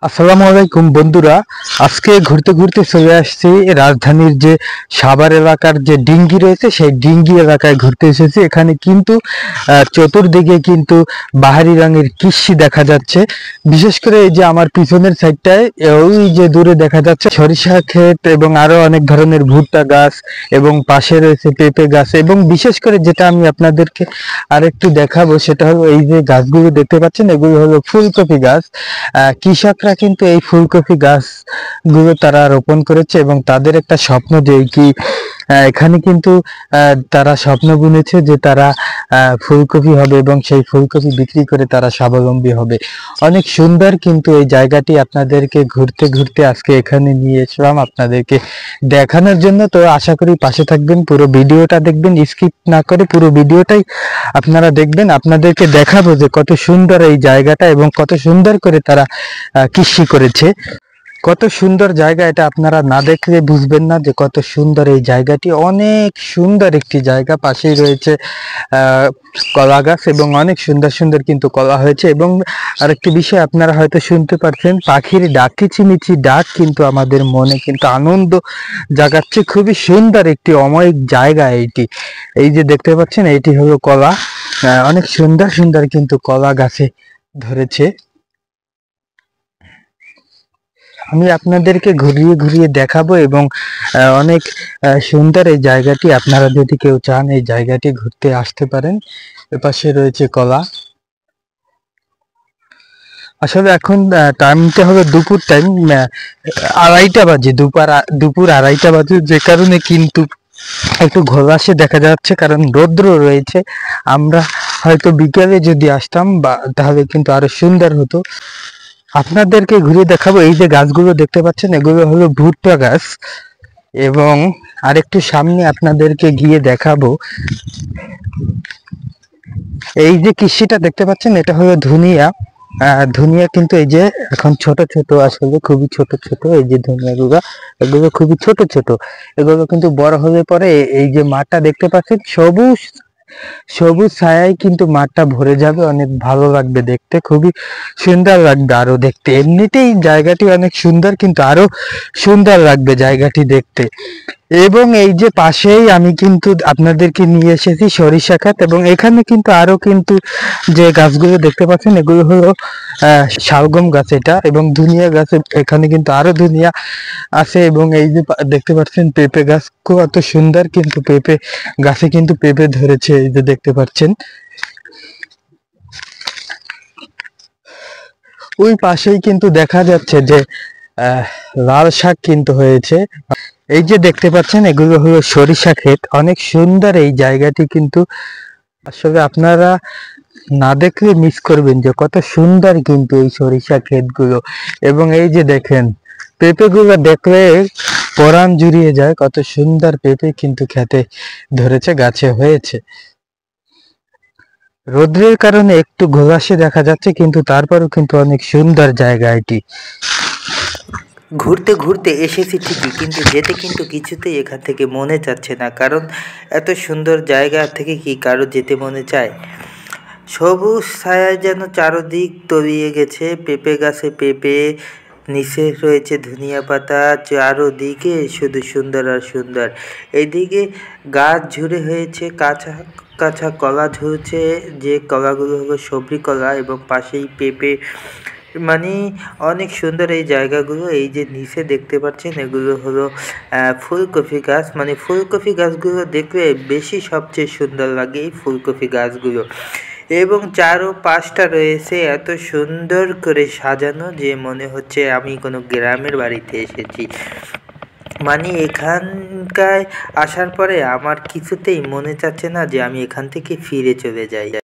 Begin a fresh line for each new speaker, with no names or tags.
আসসালামু আলাইকুম বন্ধুরা। আজকে ঘুরতে ঘুরতে চলে আসছি রাজধানীর যে সাভার এলাকার যে ডিঙ্গি রয়েছে সেই ডিঙ্গি এলাকায় ঘুরতে এসেছি। এখানে কিন্তু চতুর্দিকে কিন্তু বাহারি রঙের কৃষি দেখা যাচ্ছে। বিশেষ করে এই যে আমার পিছনের সাইডটায় ওই যে দূরে দেখা যাচ্ছে সরিষা ক্ষেত এবং আরো অনেক ধরনের ভুট্টা গাছ এবং পাশে রয়েছে পেঁপে গাছ। এবং বিশেষ করে যেটা আমি আপনাদেরকে আরেকটু দেখাবো সেটা হলো এই যে গাছগুলো দেখতে পাচ্ছেন, এগুলো হলো ফুলকপি গাছ। কৃষকরা কিন্তু এই ফুলকপি গাছগুলো তারা রোপণ করেছে এবং তাদের একটা স্বপ্ন যে কি এখানে কিন্তু তারা স্বপ্ন বুনেছে যে তারা ফুলকপি হবে এবং সেই ফুলকপি বিক্রি করে তারা স্বাবলম্বী হবে। অনেক সুন্দর কিন্তু এই জায়গাটি আপনাদেরকে ঘুরতে ঘুরতে আজকে এখানে নিয়ে এসলাম আপনাদেরকে দেখানোর জন্য। তো আশা করি পাশে থাকবেন, পুরো ভিডিওটা দেখবেন, স্কিপ না করে পুরো ভিডিওটাই আপনারা দেখবেন। আপনাদেরকে দেখাবো যে কত সুন্দর এই জায়গাটা এবং কত সুন্দর করে তারা কৃষি করেছে। কত সুন্দর জায়গা, এটা আপনারা না দেখলে বুঝবেন না যে কত সুন্দর এই জায়গাটি। অনেক সুন্দর একটি জায়গা, পাশেই রয়েছে কলা গাছ এবং অনেক সুন্দর সুন্দর কিন্তু কলা হয়েছে। এবং আরেকটি বিষয় আপনারা হয়তো শুনতে পাচ্ছেন, পাখির ডাক, কিচিমিচি ডাক কিন্তু আমাদের মনে কিন্তু আনন্দ জাগাচ্ছে। খুবই সুন্দর একটি অমায়িক জায়গা এইটি। এই যে দেখতে পাচ্ছেন এইটি হলো কলা, অনেক সুন্দর সুন্দর কিন্তু কলা গাছে ধরেছে। আমি আপনাদেরকে ঘুরিয়ে ঘুরিয়ে দেখাবো এবং অনেক সুন্দর এই জায়গাটি। আপনারা যদি কেউ চান এই জায়গাটি ঘুরতে আসতে পারেন। এপাশে রয়েছে কলা। আসলে এখন টাইমটা হলো দুপুর টাইম, 2:30 বাজে, দুপুর 2:30 বাজে, যে কারণে কিন্তু একটু ঘোলাসে দেখা যাচ্ছে কারণ রৌদ্র রয়েছে। আমরা হয়তো বিকেলে যদি আসতাম বা তাহলে কিন্তু আরো সুন্দর হতো। আপনাদেরকে ঘুরে দেখাবো এই যে গাছগুলো দেখতে পাচ্ছেন, এগুলো হলো ভুট্টা গাছ। এবং আরেকটু সামনে আপনাদেরকে গিয়ে দেখাবো এই যে কৃষিটা দেখতে পাচ্ছেন, এটা হলো ধনিয়া। ধনিয়া কিন্তু এই যে এখন ছোট ছোট, আসলে খুবই ছোট ছোট এই যে ধনিয়াগুলো, এগুলো খুবই ছোট ছোট। এগুলো কিন্তু বড় হলে পরে এই যে মাঠটা দেখতে পাচ্ছেন সবুজ সবুজ ছায়ায় কিন্তু মাঠটা ভরে যাবে, অনেক ভালো লাগবে দেখতে, খুবই সুন্দর লাগবে আরো দেখতে। এমনিতেই জায়গাটি অনেক সুন্দর কিন্তু আরো সুন্দর লাগবে জায়গাটি দেখতে। এবং এই যে পাশেই আমি কিন্তু আপনাদেরকে নিয়ে এসেছি সরিষা ক্ষেত এবং এখানে কিন্তু আরো কিন্তু যে গাছগুলো দেখতে পাচ্ছেন এগুলো হলো শালগম গাছ এটা, এবং ধনিয়া গাছ। এখানে কিন্তু আরো ধনিয়া আছে এবং এই যে দেখতে পাচ্ছেন পেঁপে গাছ, কত সুন্দর কিন্তু পেঁপে গাছে কিন্তু পেঁপে ধরেছে, এই যে দেখতে পাচ্ছেন। ওই পাশেই কিন্তু দেখা যাচ্ছে যে লাল শাক কিন্তু হয়েছে। এই যে দেখতে পাচ্ছেন এগুলো হলো সরিষা ক্ষেত, অনেক সুন্দর এই জায়গাটি কিন্তু। আসলে আপনারা না দেখলে মিস করবেন যে কত সুন্দর কিন্তু এই সরিষা ক্ষেতগুলো। এবং এই যে দেখেন পেঁপে গুলো দেখলে পরাণ জুড়িয়ে যায়, কত সুন্দর পেঁপে কিন্তু খেতে ধরেছে, গাছে হয়েছে। রোদ্রের কারণে একটু ঘোলাসে দেখা যাচ্ছে কিন্তু তারপরেও কিন্তু অনেক সুন্দর জায়গা এটি।
ঘুরতে ঘুরতে এসেছি ঠিকই, কিন্তু যেতে কিন্তু কিছুতেই এখান থেকে মনে চাচ্ছে না, কারণ এত সুন্দর জায়গা থেকে কি কারো যেতে মনে চায়? সবুজ ছায়ায় যেন চারদিক তলিয়ে গেছে, পেঁপে গাছে পেঁপে, নিচে রয়েছে ধনিয়া পাতা, চারোদিকে শুধু সুন্দর আর সুন্দর। এইদিকে গাছ ঝুড়ে হয়েছে, কাঁচা কাঁচা কলা ঝুলছে, যে কলাগুলো হলো সবরি কলা, এবং পাশেই পেঁপে। মানে অনেক সুন্দর এই জায়গাগুলো। এই যে নিচে দেখতে পাচ্ছেন এগুলো হলো ফুলকপি গাছ। মানে ফুলকপি গাছগুলো দেখলে বেশি সবচেয়ে সুন্দর লাগে এই ফুলকপি গাছগুলো। এবং চারো পাঁচটা রয়েছে এত সুন্দর করে সাজানো যে মনে হচ্ছে আমি কোনো গ্রামের বাড়িতে এসেছি। মানে এখানকায় আসার পরে আমার কিছুতেই মনে চাচ্ছে না যে আমি এখান থেকে ফিরে চলে যাই।